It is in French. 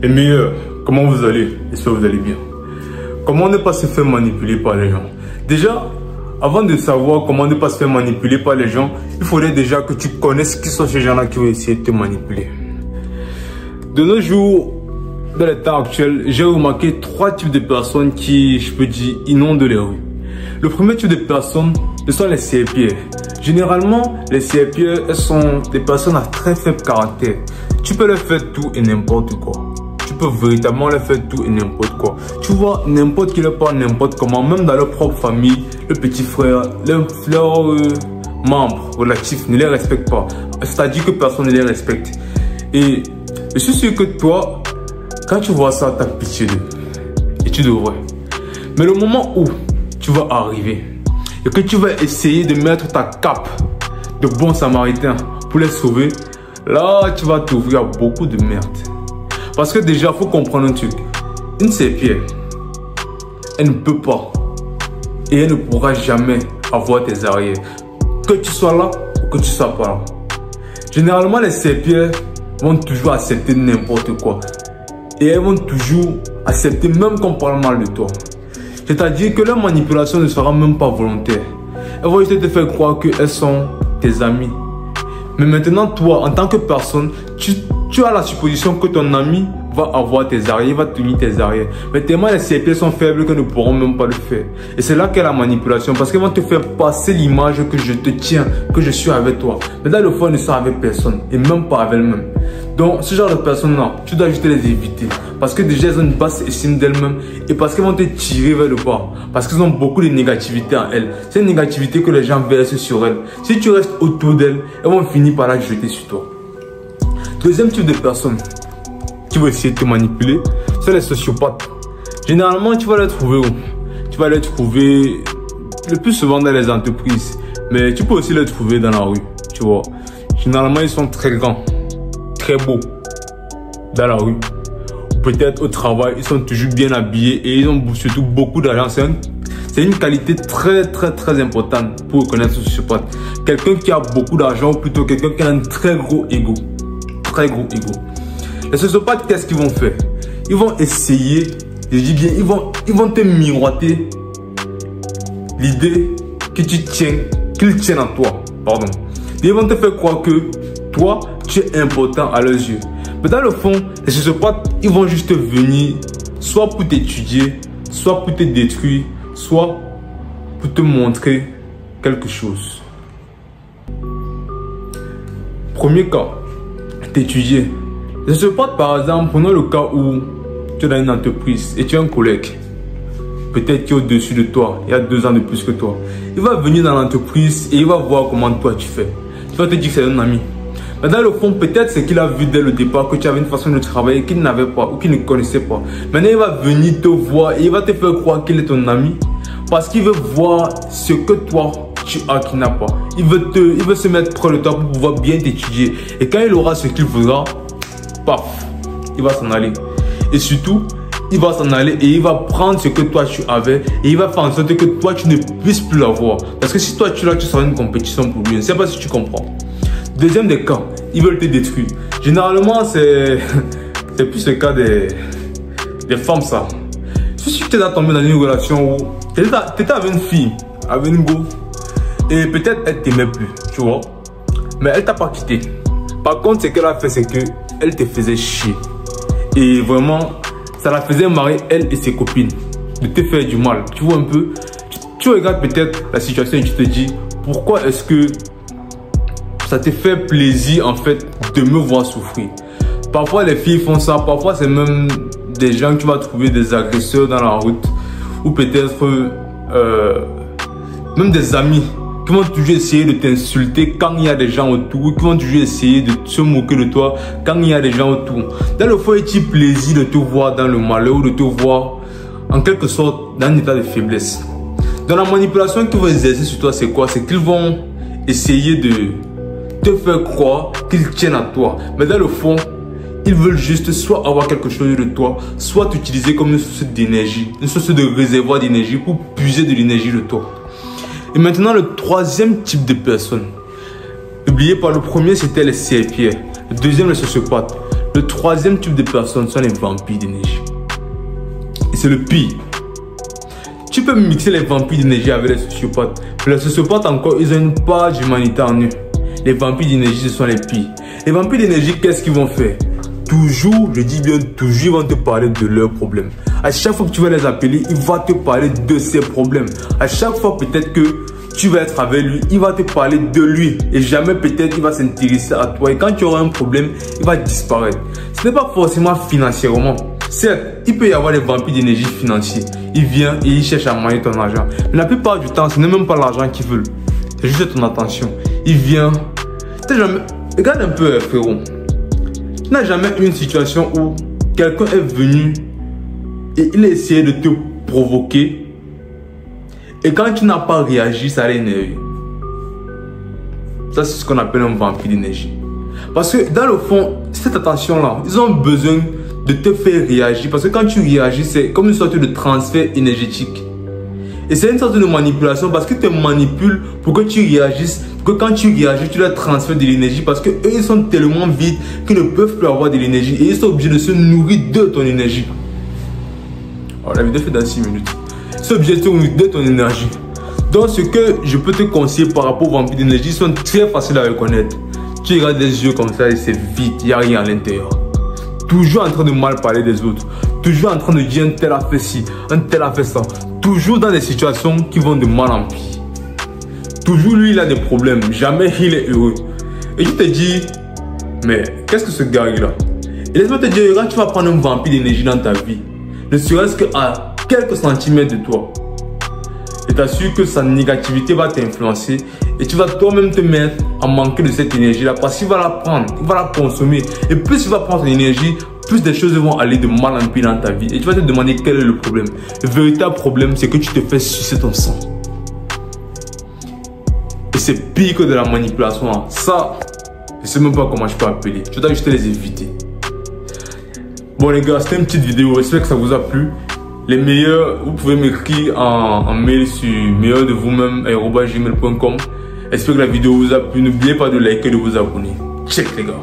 Et meilleur, comment vous allez? J'espère que vous allez bien. Comment ne pas se faire manipuler par les gens? Déjà, avant de savoir comment ne pas se faire manipuler par les gens, il faudrait déjà que tu connaisses qui sont ces gens-là qui vont essayer de te manipuler. De nos jours, dans les temps actuels, j'ai remarqué 3 types de personnes qui, je peux dire, inondent les rues. Le premier type de personnes, ce sont les serpillères. Généralement, les serpillères, elles sont des personnes à très faible caractère. Tu peux leur faire tout et n'importe quoi. Tu peux véritablement leur faire tout et n'importe quoi. Tu vois, n'importe qui leur parle n'importe comment, même dans leur propre famille, le petit frère, leurs membres relatifs ne les respectent pas. C'est-à-dire que personne ne les respecte. Et je suis sûr que toi, quand tu vois ça, tu as pitié d'eux. Et tu devrais. Mais le moment où tu vas arriver et que tu vas essayer de mettre ta cape de bon samaritain pour les sauver, là, tu vas t'ouvrir à beaucoup de merde. Parce que déjà, il faut comprendre un truc. Une serpillère, elle ne peut pas et elle ne pourra jamais avoir tes arrières. Que tu sois là ou que tu sois pas là. Généralement, les serpillères vont toujours accepter n'importe quoi. Et elles vont toujours accepter même qu'on parle mal de toi. C'est-à-dire que leur manipulation ne sera même pas volontaire. Elles vont juste te faire croire qu'elles sont tes amis. Mais maintenant, toi, en tant que personne, tu as la supposition que ton ami va avoir tes arrières, va tenir tes arrières. Mais tellement les serpillères sont faibles qu'elles ne pourront même pas le faire. Et c'est là qu'est la manipulation. Parce qu'elles vont te faire passer l'image que je te tiens, que je suis avec toi. Mais dans le fond, elles ne sont avec personne. Et même pas avec elles-mêmes. Donc, ce genre de personnes-là, tu dois juste les éviter. Parce que déjà, elles ont une basse estime d'elles-mêmes. Et parce qu'elles vont te tirer vers le bas. Parce qu'elles ont beaucoup de négativité en elles. C'est une négativité que les gens versent sur elles. Si tu restes autour d'elles, elles vont finir par la jeter sur toi. Deuxième type de personnes qui vont essayer de te manipuler, c'est les sociopathes. Généralement, tu vas les trouver où? Tu vas les trouver le plus souvent dans les entreprises. Mais tu peux aussi les trouver dans la rue, tu vois. Généralement, ils sont très grands, très beaux dans la rue. Peut-être au travail, ils sont toujours bien habillés et ils ont surtout beaucoup d'argent. C'est une qualité très importante pour reconnaître ce sociopathe. Quelqu'un qui a beaucoup d'argent ou plutôt quelqu'un qui a un très gros ego. Très gros ego. Les sociopathes, qu'est-ce qu'ils vont faire? Ils vont essayer, je dis bien, ils vont te miroiter l'idée que tu tiens, qu'ils tiennent à toi. Pardon. Et ils vont te faire croire que toi, tu es important à leurs yeux. Mais dans le fond, les sociopathes, ils vont juste venir soit pour t'étudier, soit pour te détruire, soit pour te montrer quelque chose. Premier cas, t'étudier. Les sociopathes, par exemple, prenons le cas où tu es dans une entreprise et tu as un collègue, peut-être qui est au-dessus de toi, il y a 2 ans de plus que toi. Il va venir dans l'entreprise et il va voir comment toi tu fais. Tu vas te dire que c'est un ami. Mais dans le fond, peut-être c'est qu'il a vu dès le départ que tu avais une façon de travailler qu'il n'avait pas ou qu'il ne connaissait pas. Maintenant, il va venir te voir et il va te faire croire qu'il est ton ami parce qu'il veut voir ce que toi tu as qu'il n'a pas. Il veut se mettre près de toi pour pouvoir bien t'étudier. Et quand il aura ce qu'il voudra, paf, il va s'en aller. Et surtout, il va s'en aller et il va prendre ce que toi tu avais et il va faire en sorte que toi tu ne puisses plus l'avoir. Parce que si toi tu l'as, tu seras une compétition pour lui. Je ne sais pas si tu comprends. Deuxième des cas, ils veulent te détruire. Généralement, c'est plus le cas des femmes, ça. Si tu es tombé dans une relation où tu étais avec une fille, avec une go, et peut-être elle t'aimait plus, tu vois, mais elle t'a pas quitté. Par contre, ce qu'elle a fait, c'est qu'elle te faisait chier. Et vraiment, ça la faisait marrer, elle et ses copines, de te faire du mal. Tu vois un peu, tu regardes peut-être la situation et tu te dis, pourquoi est-ce que ça te fait plaisir en fait de me voir souffrir? Parfois les filles font ça, parfois c'est même des gens que tu vas trouver des agresseurs dans la route ou peut-être même des amis qui vont toujours essayer de t'insulter quand il y a des gens autour, qui vont toujours essayer de se moquer de toi quand il y a des gens autour. Dans le fond, il est plaisir de te voir dans le malheur ou de te voir en quelque sorte dans un état de faiblesse. Dans la manipulation qu'ils vont exercer sur toi, c'est quoi? C'est qu'ils vont essayer de te faire croire qu'ils tiennent à toi. Mais dans le fond, ils veulent juste soit avoir quelque chose de toi, soit t'utiliser comme une source d'énergie, une source de réservoir d'énergie pour puiser de l'énergie de toi. Et maintenant, le troisième type de personne. N'oubliez pas, le premier c'était les serpillères, le deuxième les sociopathes. Le troisième type de personnes sont les vampires d'énergie. Et c'est le pire. Tu peux mixer les vampires d'énergie avec les sociopathes. Mais les sociopathes encore, ils ont une part d'humanité en eux. Les vampires d'énergie, ce sont les pires. Les vampires d'énergie, qu'est-ce qu'ils vont faire? Toujours, je dis bien toujours, ils vont te parler de leurs problèmes. À chaque fois que tu vas les appeler, ils vont te parler de ses problèmes. À chaque fois, peut-être que tu vas être avec lui, il va te parler de lui. Et jamais peut-être il va s'intéresser à toi. Et quand tu auras un problème, il va disparaître. Ce n'est pas forcément financièrement. Certes, il peut y avoir des vampires d'énergie financiers. Il vient et il cherche à manier ton argent. Mais la plupart du temps, ce n'est même pas l'argent qu'ils veulent. C'est juste ton attention. Il vient. Regarde un peu, frérot. Tu n'as jamais eu une situation où quelqu'un est venu et il a essayé de te provoquer. Et quand tu n'as pas réagi, ça l'a énervé. Ça, c'est ce qu'on appelle un vampire d'énergie. Parce que dans le fond, cette attention-là, ils ont besoin de te faire réagir. Parce que quand tu réagis, c'est comme une sorte de transfert énergétique. Et c'est une sorte de manipulation parce qu'ils te manipulent pour que tu réagisses. Pour que quand tu réagis, tu leur transfères de l'énergie. Parce qu'eux, ils sont tellement vides qu'ils ne peuvent plus avoir de l'énergie. Et ils sont obligés de se nourrir de ton énergie. Alors, la vidéo fait dans 6 minutes. Ils sont obligés de se nourrir de ton énergie. Donc, ce que je peux te conseiller par rapport aux vampires d'énergie, ils sont très faciles à reconnaître. Tu regardes des yeux comme ça et c'est vide. Il n'y a rien à l'intérieur. Toujours en train de mal parler des autres. Toujours en train de dire un tel a fait ci, un tel a fait ça. Toujours dans des situations qui vont de mal en pire. Toujours lui, il a des problèmes. Jamais il est heureux. Et tu te dis, mais qu'est-ce que ce gars là? Et laisse-moi te dire, regarde, tu vas prendre un vampire d'énergie dans ta vie. Ne serait-ce qu'à quelques centimètres de toi. Et t'assure que sa négativité va t'influencer. Et tu vas toi-même te mettre à manquer de cette énergie-là. Parce qu'il va la prendre, il va la consommer. Et plus il va prendre ton énergie, plus des choses vont aller de mal en pire dans ta vie. Et tu vas te demander quel est le problème. Le véritable problème, c'est que tu te fais sucer ton sang. Et c'est pire que de la manipulation. Hein. Ça, je ne sais même pas comment je peux appeler. Je dois juste les éviter. Bon les gars, c'était une petite vidéo. J'espère que ça vous a plu. Les meilleurs, vous pouvez m'écrire en mail sur meilleur-de-vous-même@gmail.com. J'espère que la vidéo vous a plu. N'oubliez pas de liker et de vous abonner. Check les gars.